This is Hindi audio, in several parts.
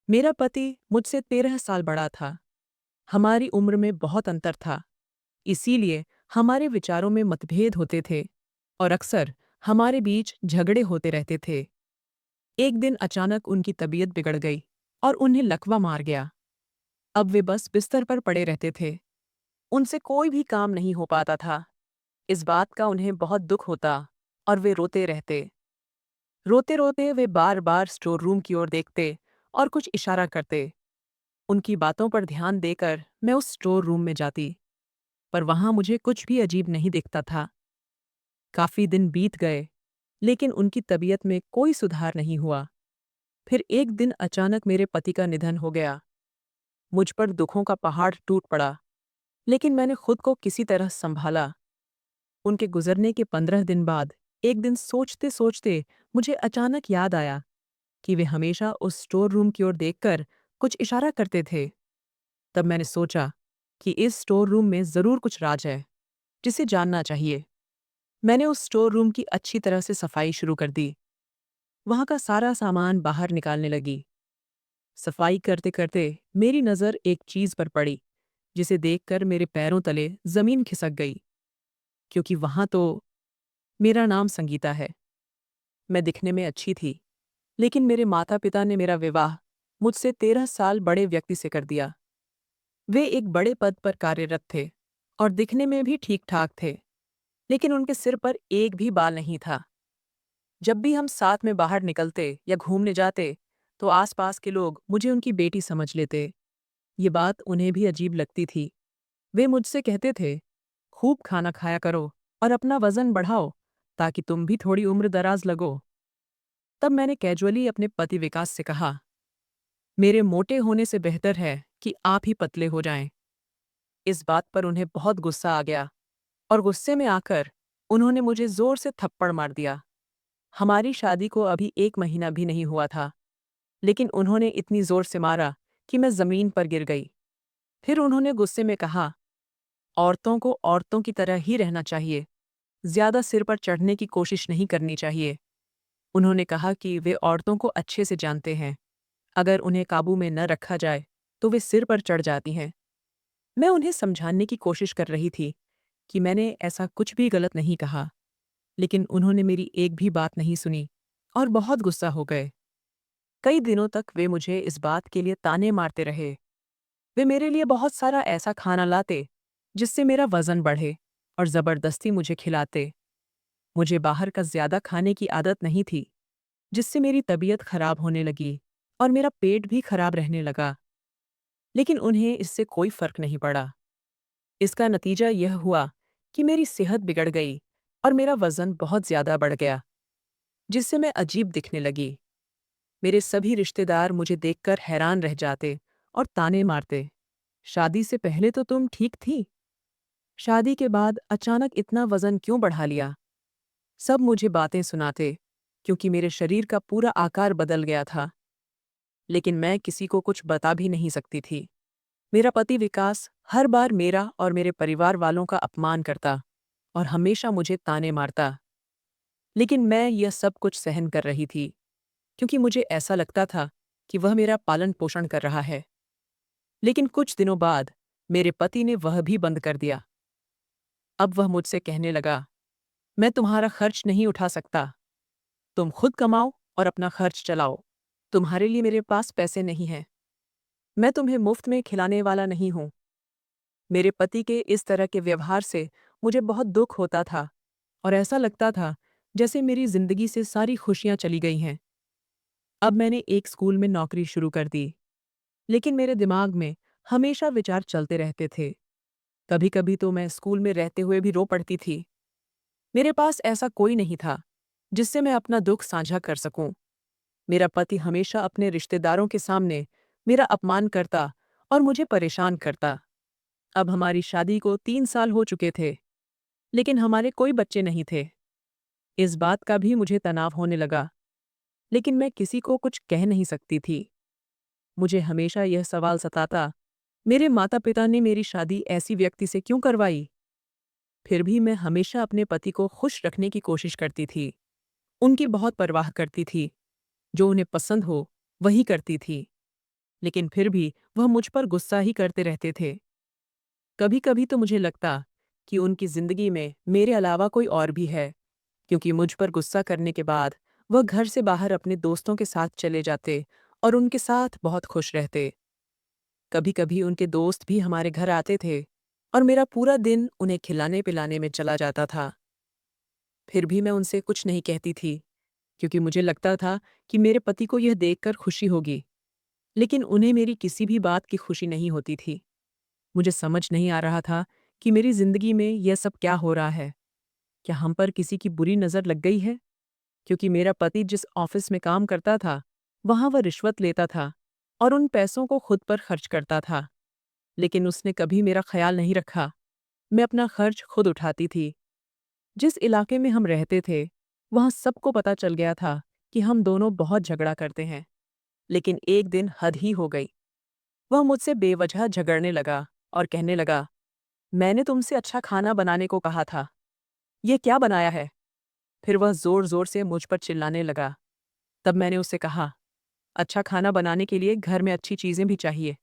मेरा पति मुझसे 13 साल बड़ा था। हमारी उम्र में बहुत अंतर था, इसीलिए हमारे विचारों में मतभेद होते थे और अक्सर हमारे बीच झगड़े होते रहते थे। एक दिन अचानक उनकी तबीयत बिगड़ गई और उन्हें लकवा मार गया। अब वे बस बिस्तर पर पड़े रहते थे। उनसे कोई भी काम नहीं हो पाता था। इस बात का उन्हें बहुत दुख होता और वे रोते रहते। रोते रोते वे बार बार स्टोर रूम की ओर देखते और कुछ इशारा करते। उनकी बातों पर ध्यान देकर मैं उस स्टोर रूम में जाती, पर वहां मुझे कुछ भी अजीब नहीं दिखता था। काफी दिन बीत गए, लेकिन उनकी तबीयत में कोई सुधार नहीं हुआ। फिर एक दिन अचानक मेरे पति का निधन हो गया। मुझ पर दुखों का पहाड़ टूट पड़ा, लेकिन मैंने खुद को किसी तरह संभाला। उनके गुजरने के 15 दिन बाद एक दिन सोचते सोचते मुझे अचानक याद आया कि वे हमेशा उस स्टोर रूम की ओर देखकर कुछ इशारा करते थे। तब मैंने सोचा कि इस स्टोर रूम में जरूर कुछ राज है, जिसे जानना चाहिए। मैंने उस स्टोर रूम की अच्छी तरह से सफाई शुरू कर दी। वहां का सारा सामान बाहर निकालने लगी। सफाई करते करते मेरी नज़र एक चीज पर पड़ी, जिसे देखकर मेरे पैरों तले जमीन खिसक गई, क्योंकि वहां तो मेरा नाम संगीता है। मैं दिखने में अच्छी थी, लेकिन मेरे माता पिता ने मेरा विवाह मुझसे 13 साल बड़े व्यक्ति से कर दिया। वे एक बड़े पद पर कार्यरत थे और दिखने में भी ठीक ठाक थे, लेकिन उनके सिर पर एक भी बाल नहीं था। जब भी हम साथ में बाहर निकलते या घूमने जाते, तो आसपास के लोग मुझे उनकी बेटी समझ लेते। ये बात उन्हें भी अजीब लगती थी। वे मुझसे कहते थे, खूब खाना खाया करो और अपना वजन बढ़ाओ, ताकि तुम भी थोड़ी उम्र दराज लगो। तब मैंने कैजुअली अपने पति विकास से कहा, मेरे मोटे होने से बेहतर है कि आप ही पतले हो जाएं। इस बात पर उन्हें बहुत गुस्सा आ गया और गुस्से में आकर उन्होंने मुझे जोर से थप्पड़ मार दिया। हमारी शादी को अभी 1 महीना भी नहीं हुआ था, लेकिन उन्होंने इतनी जोर से मारा कि मैं जमीन पर गिर गई। फिर उन्होंने गुस्से में कहा, औरतों को औरतों की तरह ही रहना चाहिए, ज्यादा सिर पर चढ़ने की कोशिश नहीं करनी चाहिए। उन्होंने कहा कि वे औरतों को अच्छे से जानते हैं। अगर उन्हें काबू में न रखा जाए तो वे सिर पर चढ़ जाती हैं। मैं उन्हें समझाने की कोशिश कर रही थी कि मैंने ऐसा कुछ भी गलत नहीं कहा, लेकिन उन्होंने मेरी एक भी बात नहीं सुनी और बहुत गुस्सा हो गए। कई दिनों तक वे मुझे इस बात के लिए ताने मारते रहे। वे मेरे लिए बहुत सारा ऐसा खाना लाते जिससे मेरा वजन बढ़े और जबरदस्ती मुझे खिलाते। मुझे बाहर का ज्यादा खाने की आदत नहीं थी, जिससे मेरी तबीयत खराब होने लगी और मेरा पेट भी खराब रहने लगा। लेकिन उन्हें इससे कोई फर्क नहीं पड़ा। इसका नतीजा यह हुआ कि मेरी सेहत बिगड़ गई और मेरा वजन बहुत ज्यादा बढ़ गया, जिससे मैं अजीब दिखने लगी। मेरे सभी रिश्तेदार मुझे देखकर हैरान रह जाते और ताने मारते, शादी से पहले तो तुम ठीक थी, शादी के बाद अचानक इतना वजन क्यों बढ़ा लिया। सब मुझे बातें सुनाते, क्योंकि मेरे शरीर का पूरा आकार बदल गया था, लेकिन मैं किसी को कुछ बता भी नहीं सकती थी। मेरा पति विकास हर बार मेरा और मेरे परिवार वालों का अपमान करता और हमेशा मुझे ताने मारता, लेकिन मैं यह सब कुछ सहन कर रही थी, क्योंकि मुझे ऐसा लगता था कि वह मेरा पालन पोषण कर रहा है। लेकिन कुछ दिनों बाद मेरे पति ने वह भी बंद कर दिया। अब वह मुझसे कहने लगा, मैं तुम्हारा खर्च नहीं उठा सकता, तुम खुद कमाओ और अपना खर्च चलाओ। तुम्हारे लिए मेरे पास पैसे नहीं हैं। मैं तुम्हें मुफ्त में खिलाने वाला नहीं हूँ। मेरे पति के इस तरह के व्यवहार से मुझे बहुत दुख होता था और ऐसा लगता था जैसे मेरी जिंदगी से सारी खुशियां चली गई हैं। अब मैंने एक स्कूल में नौकरी शुरू कर दी, लेकिन मेरे दिमाग में हमेशा विचार चलते रहते थे। कभी कभी तो मैं स्कूल में रहते हुए भी रो पड़ती थी। मेरे पास ऐसा कोई नहीं था जिससे मैं अपना दुख साझा कर सकूं। मेरा पति हमेशा अपने रिश्तेदारों के सामने मेरा अपमान करता और मुझे परेशान करता। अब हमारी शादी को 3 साल हो चुके थे, लेकिन हमारे कोई बच्चे नहीं थे। इस बात का भी मुझे तनाव होने लगा, लेकिन मैं किसी को कुछ कह नहीं सकती थी। मुझे हमेशा यह सवाल सताता, मेरे माता पिता ने मेरी शादी ऐसी व्यक्ति से क्यों करवाई। फिर भी मैं हमेशा अपने पति को खुश रखने की कोशिश करती थी। उनकी बहुत परवाह करती थी, जो उन्हें पसंद हो वही करती थी। लेकिन फिर भी वह मुझ पर गुस्सा ही करते रहते थे। कभी कभी तो मुझे लगता कि उनकी जिंदगी में मेरे अलावा कोई और भी है, क्योंकि मुझ पर गुस्सा करने के बाद वह घर से बाहर अपने दोस्तों के साथ चले जाते और उनके साथ बहुत खुश रहते। कभी कभी उनके दोस्त भी हमारे घर आते थे और मेरा पूरा दिन उन्हें खिलाने पिलाने में चला जाता था। फिर भी मैं उनसे कुछ नहीं कहती थी, क्योंकि मुझे लगता था कि मेरे पति को यह देखकर खुशी होगी, लेकिन उन्हें मेरी किसी भी बात की खुशी नहीं होती थी। मुझे समझ नहीं आ रहा था कि मेरी जिंदगी में यह सब क्या हो रहा है। क्या हम पर किसी की बुरी नज़र लग गई है? क्योंकि मेरा पति जिस ऑफिस में काम करता था, वहां वह रिश्वत लेता था और उन पैसों को खुद पर खर्च करता था। लेकिन उसने कभी मेरा ख्याल नहीं रखा। मैं अपना खर्च खुद उठाती थी। जिस इलाके में हम रहते थे, वहां सबको पता चल गया था कि हम दोनों बहुत झगड़ा करते हैं। लेकिन एक दिन हद ही हो गई। वह मुझसे बेवजह झगड़ने लगा और कहने लगा, मैंने तुमसे अच्छा खाना बनाने को कहा था, ये क्या बनाया है? फिर वह जोर जोर से मुझ पर चिल्लाने लगा। तब मैंने उससे कहा, अच्छा खाना बनाने के लिए घर में अच्छी चीजें भी चाहिए।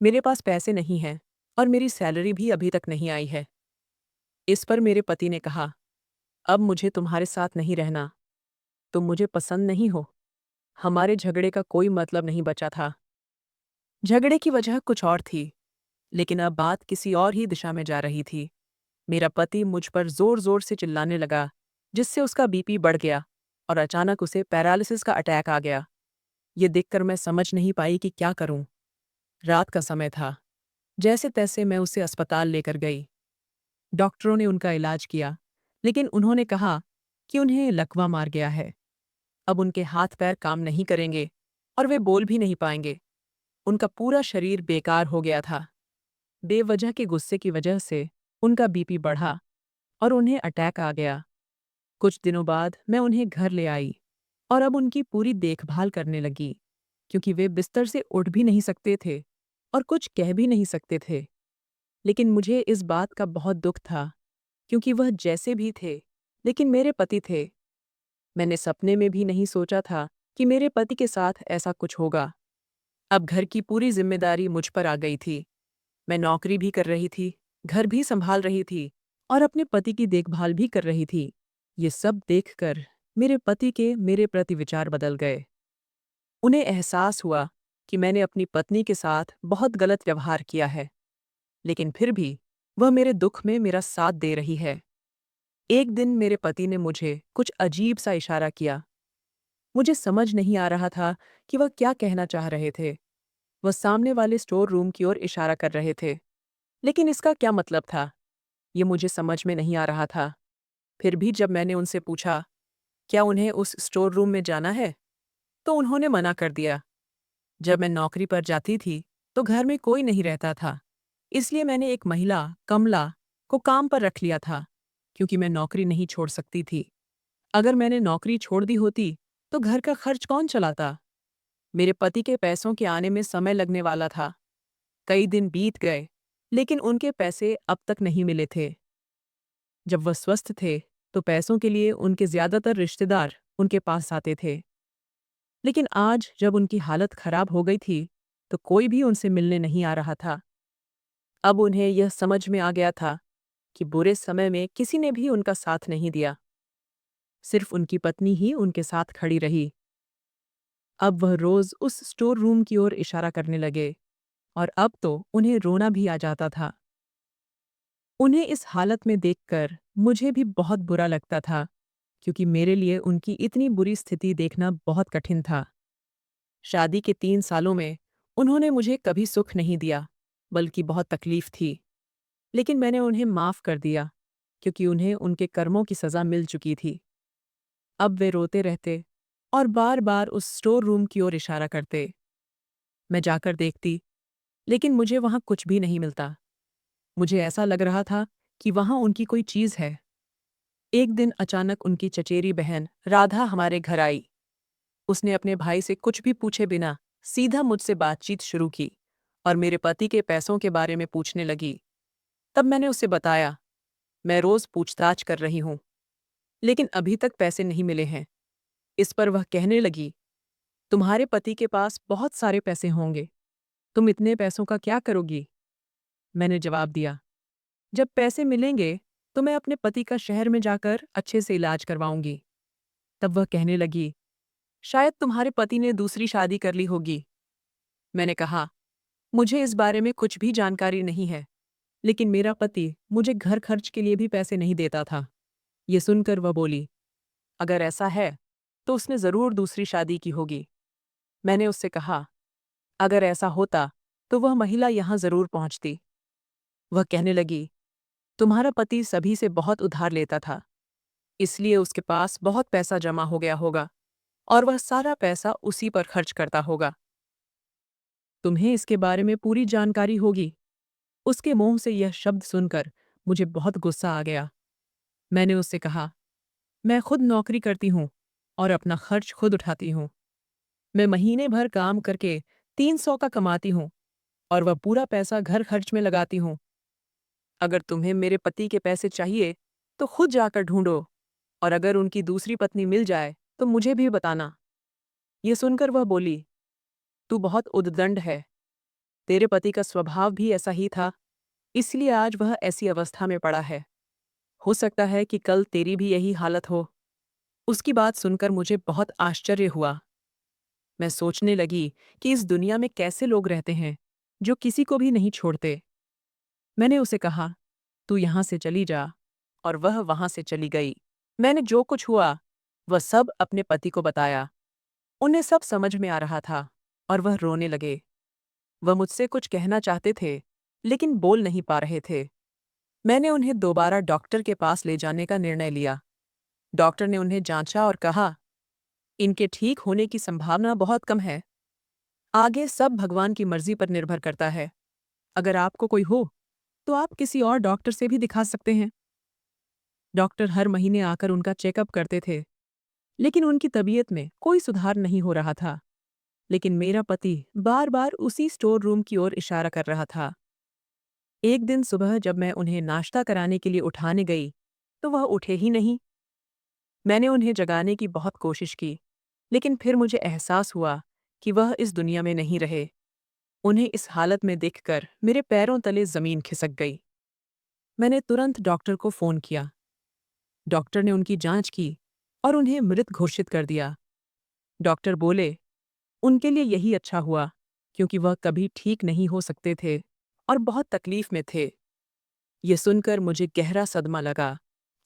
मेरे पास पैसे नहीं हैं और मेरी सैलरी भी अभी तक नहीं आई है। इस पर मेरे पति ने कहा, अब मुझे तुम्हारे साथ नहीं रहना। तुम मुझे पसंद नहीं हो। हमारे झगड़े का कोई मतलब नहीं बचा था। झगड़े की वजह कुछ और थी, लेकिन अब बात किसी और ही दिशा में जा रही थी। मेरा पति मुझ पर जोर जोर से चिल्लाने लगा, जिससे उसका बीपी बढ़ गया और अचानक उसे पैरालिसिस का अटैक आ गया। ये देखकर मैं समझ नहीं पाई कि क्या करूं। रात का समय था। जैसे तैसे मैं उसे अस्पताल लेकर गई। डॉक्टरों ने उनका इलाज किया, लेकिन उन्होंने कहा कि उन्हें लकवा मार गया है। अब उनके हाथ पैर काम नहीं करेंगे और वे बोल भी नहीं पाएंगे। उनका पूरा शरीर बेकार हो गया था। बेवजह के गुस्से की वजह से उनका बीपी बढ़ा और उन्हें अटैक आ गया। कुछ दिनों बाद मैं उन्हें घर ले आई और अब उनकी पूरी देखभाल करने लगी, क्योंकि वे बिस्तर से उठ भी नहीं सकते थे और कुछ कह भी नहीं सकते थे। लेकिन मुझे इस बात का बहुत दुख था, क्योंकि वह जैसे भी थे, लेकिन मेरे पति थे। मैंने सपने में भी नहीं सोचा था कि मेरे पति के साथ ऐसा कुछ होगा। अब घर की पूरी जिम्मेदारी मुझ पर आ गई थी। मैं नौकरी भी कर रही थी, घर भी संभाल रही थी और अपने पति की देखभाल भी कर रही थी। ये सब देखकर मेरे पति के मेरे प्रति विचार बदल गए। उन्हें एहसास हुआ कि मैंने अपनी पत्नी के साथ बहुत गलत व्यवहार किया है, लेकिन फिर भी वह मेरे दुख में मेरा साथ दे रही है। एक दिन मेरे पति ने मुझे कुछ अजीब सा इशारा किया। मुझे समझ नहीं आ रहा था कि वह क्या कहना चाह रहे थे। वह सामने वाले स्टोर रूम की ओर इशारा कर रहे थे, लेकिन इसका क्या मतलब था, ये मुझे समझ में नहीं आ रहा था। फिर भी जब मैंने उनसे पूछा, क्या उन्हें उस स्टोर रूम में जाना है, तो उन्होंने मना कर दिया। जब मैं नौकरी पर जाती थी, तो घर में कोई नहीं रहता था, इसलिए मैंने एक महिला, कमला, को काम पर रख लिया था, क्योंकि मैं नौकरी नहीं छोड़ सकती थी। अगर मैंने नौकरी छोड़ दी होती, तो घर का खर्च कौन चलाता? मेरे पति के पैसों के आने में समय लगने वाला था। कई दिन बीत गए, लेकिन उनके पैसे अब तक नहीं मिले थे। जब वह स्वस्थ थे, तो पैसों के लिए उनके ज्यादातर रिश्तेदार उनके पास आते थे। लेकिन आज जब उनकी हालत खराब हो गई थी, तो कोई भी उनसे मिलने नहीं आ रहा था। अब उन्हें यह समझ में आ गया था कि बुरे समय में किसी ने भी उनका साथ नहीं दिया। सिर्फ उनकी पत्नी ही उनके साथ खड़ी रही। अब वह रोज उस स्टोर रूम की ओर इशारा करने लगे और अब तो उन्हें रोना भी आ जाता था। उन्हें इस हालत में देखकर मुझे भी बहुत बुरा लगता था, क्योंकि मेरे लिए उनकी इतनी बुरी स्थिति देखना बहुत कठिन था। शादी के 3 सालों में उन्होंने मुझे कभी सुख नहीं दिया, बल्कि बहुत तकलीफ थी। लेकिन मैंने उन्हें माफ कर दिया, क्योंकि उन्हें उनके कर्मों की सजा मिल चुकी थी। अब वे रोते रहते और बार बार उस स्टोर रूम की ओर इशारा करते। मैं जाकर देखती, लेकिन मुझे वहां कुछ भी नहीं मिलता। मुझे ऐसा लग रहा था कि वहां उनकी कोई चीज है। एक दिन अचानक उनकी चचेरी बहन राधा हमारे घर आई। उसने अपने भाई से कुछ भी पूछे बिना सीधा मुझसे बातचीत शुरू की और मेरे पति के पैसों के बारे में पूछने लगी। तब मैंने उसे बताया, मैं रोज पूछताछ कर रही हूं, लेकिन अभी तक पैसे नहीं मिले हैं। इस पर वह कहने लगी, तुम्हारे पति के पास बहुत सारे पैसे होंगे, तुम इतने पैसों का क्या करोगी? मैंने जवाब दिया, जब पैसे मिलेंगे तो मैं अपने पति का शहर में जाकर अच्छे से इलाज करवाऊंगी। तब वह कहने लगी, शायद तुम्हारे पति ने दूसरी शादी कर ली होगी। मैंने कहा, मुझे इस बारे में कुछ भी जानकारी नहीं है, लेकिन मेरा पति मुझे घर खर्च के लिए भी पैसे नहीं देता था। ये सुनकर वह बोली, अगर ऐसा है तो उसने ज़रूर दूसरी शादी की होगी। मैंने उससे कहा, अगर ऐसा होता तो वह महिला यहाँ ज़रूर पहुँचती। वह कहने लगी, तुम्हारा पति सभी से बहुत उधार लेता था, इसलिए उसके पास बहुत पैसा जमा हो गया होगा और वह सारा पैसा उसी पर खर्च करता होगा। तुम्हें इसके बारे में पूरी जानकारी होगी। उसके मुंह से यह शब्द सुनकर मुझे बहुत गुस्सा आ गया। मैंने उससे कहा, मैं खुद नौकरी करती हूँ और अपना खर्च खुद उठाती हूँ। मैं महीने भर काम करके 300 का कमाती हूँ और वह पूरा पैसा घर खर्च में लगाती हूँ। अगर तुम्हें मेरे पति के पैसे चाहिए तो खुद जाकर ढूंढो, और अगर उनकी दूसरी पत्नी मिल जाए तो मुझे भी बताना। ये सुनकर वह बोली, तू बहुत उद्दंड है। तेरे पति का स्वभाव भी ऐसा ही था, इसलिए आज वह ऐसी अवस्था में पड़ा है। हो सकता है कि कल तेरी भी यही हालत हो। उसकी बात सुनकर मुझे बहुत आश्चर्य हुआ। मैं सोचने लगी कि इस दुनिया में कैसे लोग रहते हैं जो किसी को भी नहीं छोड़ते। मैंने उसे कहा, तू यहाँ से चली जा, और वह वहाँ से चली गई। मैंने जो कुछ हुआ वह सब अपने पति को बताया। उन्हें सब समझ में आ रहा था और वह रोने लगे। वह मुझसे कुछ कहना चाहते थे, लेकिन बोल नहीं पा रहे थे। मैंने उन्हें दोबारा डॉक्टर के पास ले जाने का निर्णय लिया। डॉक्टर ने उन्हें जांचा और कहा, इनके ठीक होने की संभावना बहुत कम है। आगे सब भगवान की मर्जी पर निर्भर करता है। अगर आपको कोई हो तो आप किसी और डॉक्टर से भी दिखा सकते हैं। डॉक्टर हर महीने आकर उनका चेकअप करते थे, लेकिन उनकी तबीयत में कोई सुधार नहीं हो रहा था। लेकिन मेरा पति बार बार उसी स्टोर रूम की ओर इशारा कर रहा था। एक दिन सुबह जब मैं उन्हें नाश्ता कराने के लिए उठाने गई तो वह उठे ही नहीं। मैंने उन्हें जगाने की बहुत कोशिश की, लेकिन फिर मुझे एहसास हुआ कि वह इस दुनिया में नहीं रहे। उन्हें इस हालत में देखकर मेरे पैरों तले जमीन खिसक गई। मैंने तुरंत डॉक्टर को फ़ोन किया। डॉक्टर ने उनकी जांच की और उन्हें मृत घोषित कर दिया। डॉक्टर बोले, उनके लिए यही अच्छा हुआ, क्योंकि वह कभी ठीक नहीं हो सकते थे और बहुत तकलीफ में थे। ये सुनकर मुझे गहरा सदमा लगा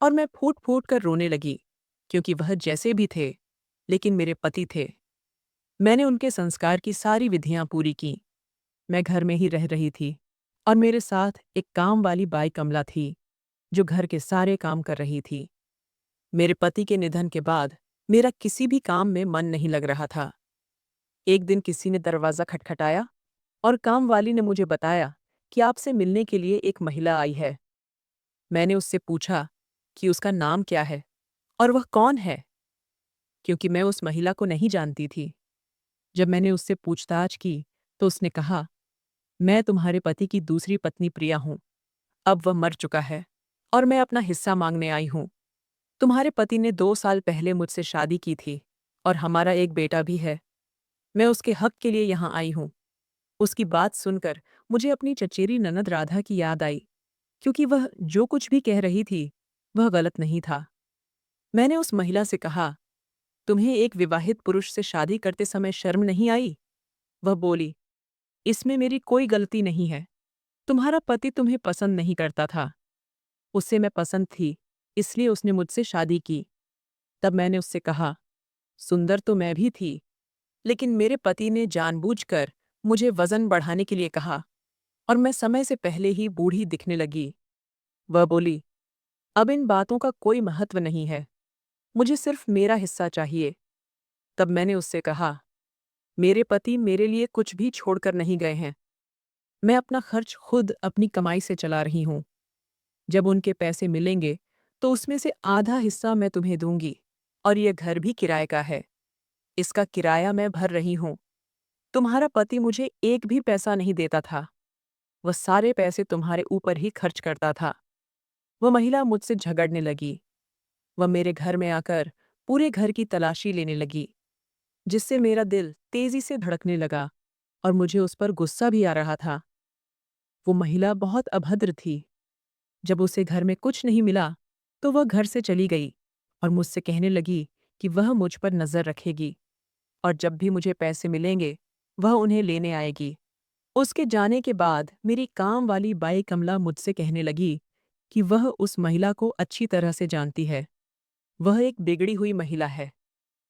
और मैं फूट-फूट कर रोने लगी, क्योंकि वह जैसे भी थे, लेकिन मेरे पति थे। मैंने उनके संस्कार की सारी विधियां पूरी की। मैं घर में ही रह रही थी और मेरे साथ एक काम वाली बाई कमला थी, जो घर के सारे काम कर रही थी। मेरे पति के निधन के बाद मेरा किसी भी काम में मन नहीं लग रहा था। एक दिन किसी ने दरवाज़ा खटखटाया और कामवाली ने मुझे बताया कि आपसे मिलने के लिए एक महिला आई है। मैंने उससे पूछा कि उसका नाम क्या है और वह कौन है, क्योंकि मैं उस महिला को नहीं जानती थी। जब मैंने उससे पूछताछ की तो उसने कहा, मैं तुम्हारे पति की दूसरी पत्नी प्रिया हूँ। अब वह मर चुका है और मैं अपना हिस्सा मांगने आई हूँ। तुम्हारे पति ने 2 साल पहले मुझसे शादी की थी और हमारा एक बेटा भी है। मैं उसके हक के लिए यहाँ आई हूँ। उसकी बात सुनकर मुझे अपनी चचेरी ननद राधा की याद आई, क्योंकि वह जो कुछ भी कह रही थी वह गलत नहीं था। मैंने उस महिला से कहा, तुम्हें एक विवाहित पुरुष से शादी करते समय शर्म नहीं आई? वह बोली, इसमें मेरी कोई गलती नहीं है। तुम्हारा पति तुम्हें पसंद नहीं करता था। उससे मैं पसंद थी, इसलिए उसने मुझसे शादी की। तब मैंने उससे कहा, सुंदर तो मैं भी थी, लेकिन मेरे पति ने जानबूझकर मुझे वजन बढ़ाने के लिए कहा और मैं समय से पहले ही बूढ़ी दिखने लगी। वह बोली, अब इन बातों का कोई महत्व नहीं है, मुझे सिर्फ मेरा हिस्सा चाहिए। तब मैंने उससे कहा, मेरे पति मेरे लिए कुछ भी छोड़कर नहीं गए हैं। मैं अपना खर्च खुद अपनी कमाई से चला रही हूँ। जब उनके पैसे मिलेंगे तो उसमें से आधा हिस्सा मैं तुम्हें दूंगी, और यह घर भी किराए का है। इसका किराया मैं भर रही हूँ। तुम्हारा पति मुझे एक भी पैसा नहीं देता था। वह सारे पैसे तुम्हारे ऊपर ही खर्च करता था। वह महिला मुझसे झगड़ने लगी। वह मेरे घर में आकर पूरे घर की तलाशी लेने लगी, जिससे मेरा दिल तेजी से धड़कने लगा और मुझे उस पर गुस्सा भी आ रहा था। वो महिला बहुत अभद्र थी। जब उसे घर में कुछ नहीं मिला, तो वह घर से चली गई और मुझसे कहने लगी कि वह मुझ पर नज़र रखेगी और जब भी मुझे पैसे मिलेंगे, वह उन्हें लेने आएगी। उसके जाने के बाद मेरी काम वाली बाई कमला मुझसे कहने लगी कि वह उस महिला को अच्छी तरह से जानती है। वह एक बिगड़ी हुई महिला है।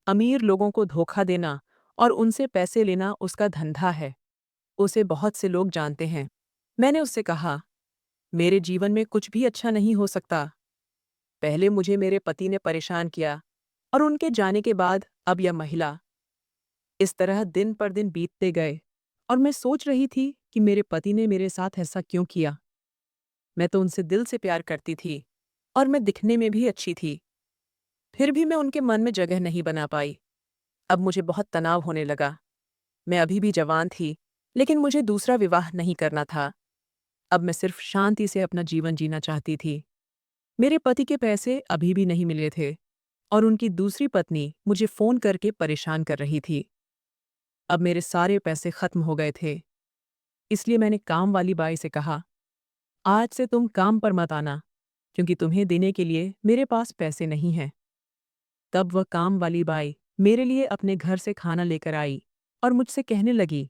अमीर लोगों को धोखा देना और उनसे पैसे लेना उसका धंधा है। उसे बहुत से लोग जानते हैं। मैंने उससे कहा, मेरे जीवन में कुछ भी अच्छा नहीं हो सकता। पहले मुझे मेरे पति ने परेशान किया और उनके जाने के बाद अब यह महिला। इस तरह दिन पर दिन बीतते गए और मैं सोच रही थी कि मेरे पति ने मेरे साथ ऐसा क्यों किया। मैं तो उनसे दिल से प्यार करती थी और मैं दिखने में भी अच्छी थी। फिर भी मैं उनके मन में जगह नहीं बना पाई। अब मुझे बहुत तनाव होने लगा। मैं अभी भी जवान थी, लेकिन मुझे दूसरा विवाह नहीं करना था। अब मैं सिर्फ शांति से अपना जीवन जीना चाहती थी। मेरे पति के पैसे अभी भी नहीं मिले थे और उनकी दूसरी पत्नी मुझे फ़ोन करके परेशान कर रही थी। अब मेरे सारे पैसे खत्म हो गए थे। इसलिए मैंने काम वाली बाई से कहा, आज से तुम काम पर मत आना, क्योंकि तुम्हें देने के लिए मेरे पास पैसे नहीं हैं। तब वह काम वाली बाई मेरे लिए अपने घर से खाना लेकर आई और मुझसे कहने लगी,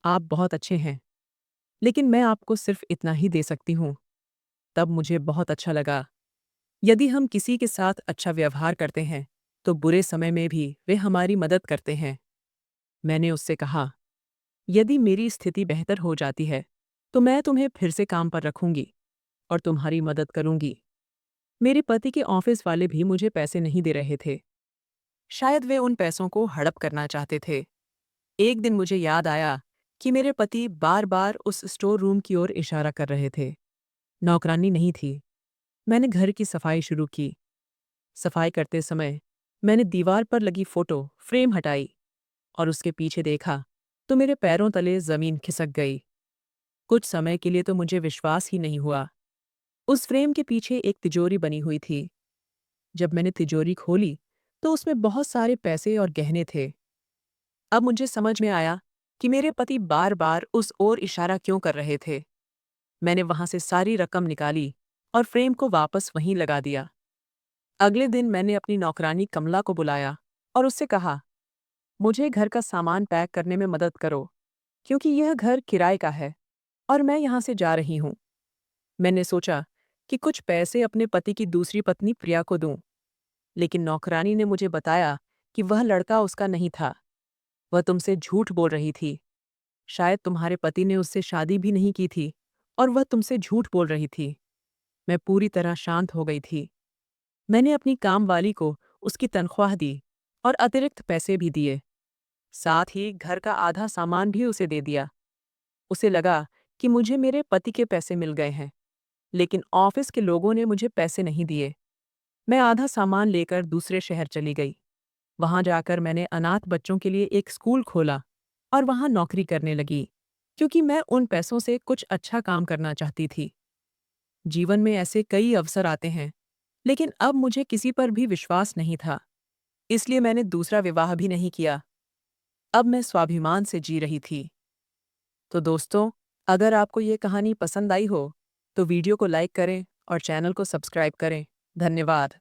आप बहुत अच्छे हैं, लेकिन मैं आपको सिर्फ इतना ही दे सकती हूँ। तब मुझे बहुत अच्छा लगा। यदि हम किसी के साथ अच्छा व्यवहार करते हैं, तो बुरे समय में भी वे हमारी मदद करते हैं। मैंने उससे कहा, यदि मेरी स्थिति बेहतर हो जाती है, तो मैं तुम्हें फिर से काम पर रखूंगी और तुम्हारी मदद करूंगी। मेरे पति के ऑफिस वाले भी मुझे पैसे नहीं दे रहे थे। शायद वे उन पैसों को हड़प करना चाहते थे। एक दिन मुझे याद आया कि मेरे पति बार-बार उस स्टोर रूम की ओर इशारा कर रहे थे। नौकरानी नहीं थी। मैंने घर की सफाई शुरू की। सफाई करते समय मैंने दीवार पर लगी फोटो फ्रेम हटाई और उसके पीछे देखा, तो मेरे पैरों तले जमीन खिसक गई। कुछ समय के लिए तो मुझे विश्वास ही नहीं हुआ। उस फ्रेम के पीछे एक तिजोरी बनी हुई थी। जब मैंने तिजोरी खोली, तो उसमें बहुत सारे पैसे और गहने थे। अब मुझे समझ में आया कि मेरे पति बार-बार उस ओर इशारा क्यों कर रहे थे। मैंने वहां से सारी रकम निकाली और फ्रेम को वापस वहीं लगा दिया। अगले दिन मैंने अपनी नौकरानी कमला को बुलाया और उससे कहा, मुझे घर का सामान पैक करने में मदद करो, क्योंकि यह घर किराए का है और मैं यहाँ से जा रही हूँ। मैंने सोचा कि कुछ पैसे अपने पति की दूसरी पत्नी प्रिया को दूं, लेकिन नौकरानी ने मुझे बताया कि वह लड़का उसका नहीं था। वह तुमसे झूठ बोल रही थी। शायद तुम्हारे पति ने उससे शादी भी नहीं की थी और वह तुमसे झूठ बोल रही थी। मैं पूरी तरह शांत हो गई थी। मैंने अपनी काम वाली को उसकी तनख्वाह दी और अतिरिक्त पैसे भी दिए। साथ ही घर का आधा सामान भी उसे दे दिया। उसे लगा कि मुझे मेरे पति के पैसे मिल गए हैं, लेकिन ऑफिस के लोगों ने मुझे पैसे नहीं दिए। मैं आधा सामान लेकर दूसरे शहर चली गई। वहां जाकर मैंने अनाथ बच्चों के लिए एक स्कूल खोला और वहां नौकरी करने लगी, क्योंकि मैं उन पैसों से कुछ अच्छा काम करना चाहती थी। जीवन में ऐसे कई अवसर आते हैं, लेकिन अब मुझे किसी पर भी विश्वास नहीं था। इसलिए मैंने दूसरा विवाह भी नहीं किया। अब मैं स्वाभिमान से जी रही थी। तो दोस्तों, अगर आपको ये कहानी पसंद आई हो, तो वीडियो को लाइक करें और चैनल को सब्सक्राइब करें। धन्यवाद।